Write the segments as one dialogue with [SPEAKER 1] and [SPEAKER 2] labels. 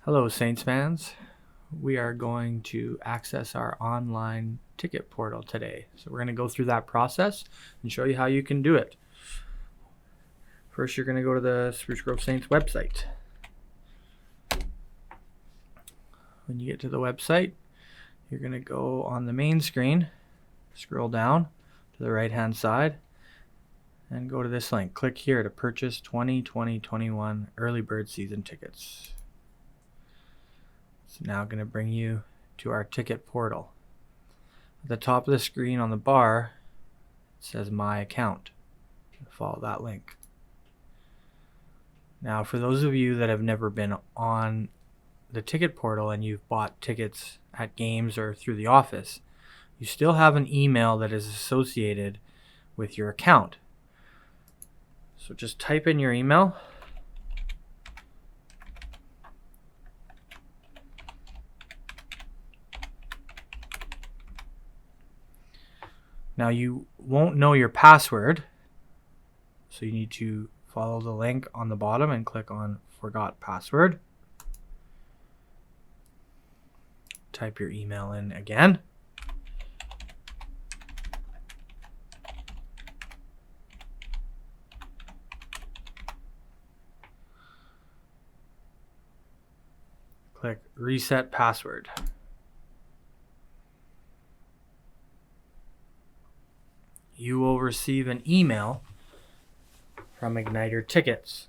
[SPEAKER 1] Hello, Saints fans. We are going to access our online ticket portal today. So we're going to go through that process and show you how you can do it. First, you're going to go to the Spruce Grove Saints website. When you get to the website, you're going to go on the main screen, scroll down to the right-hand side, and go to this link. Click here to purchase 2020-21 early bird season tickets. It's now going to bring you to our ticket portal. At the top of the screen on the bar, it says My Account. Follow that link. Now, for those of you that have never been on the ticket portal and you've bought tickets at games or through the office, you still have an email that is associated with your account. So just type in your email. Now you won't know your password, so you need to follow the link on the bottom and click on Forgot Password. Type your email in again. Click Reset Password. You will receive an email from Igniter Tickets.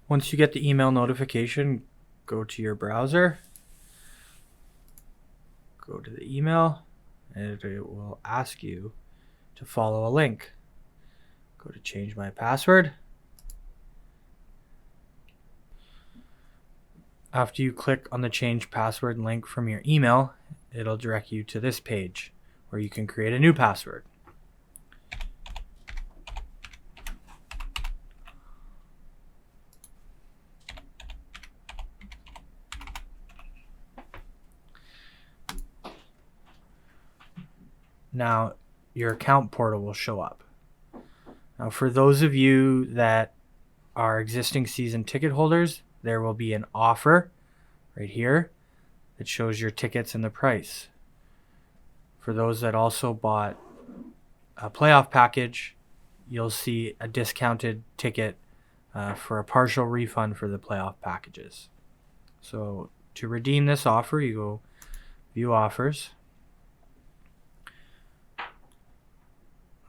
[SPEAKER 1] Once you get the email notification, go to your browser, go to the email, and it will ask you to follow a link. Go to Change My Password. After you click on the Change Password link from your email, it'll direct you to this page where you can create a new password. Now your account portal will show up. Now for those of you that are existing season ticket holders, there will be an offer right here that shows your tickets and the price. For those that also bought a playoff package, you'll see a discounted ticket for a partial refund for the playoff packages. So to redeem this offer, you go View Offers.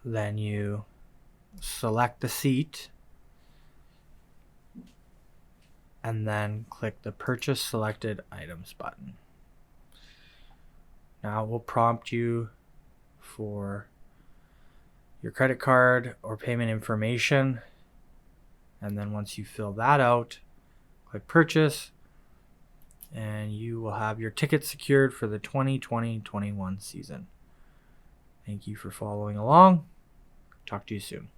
[SPEAKER 1] Then you select the seat and then click the Purchase Selected Items button. Now it will prompt you for your credit card or payment information, and then once you fill that out, click Purchase, and you will have your ticket secured for the 2020-21 season. Thank you for following along. Talk to you soon.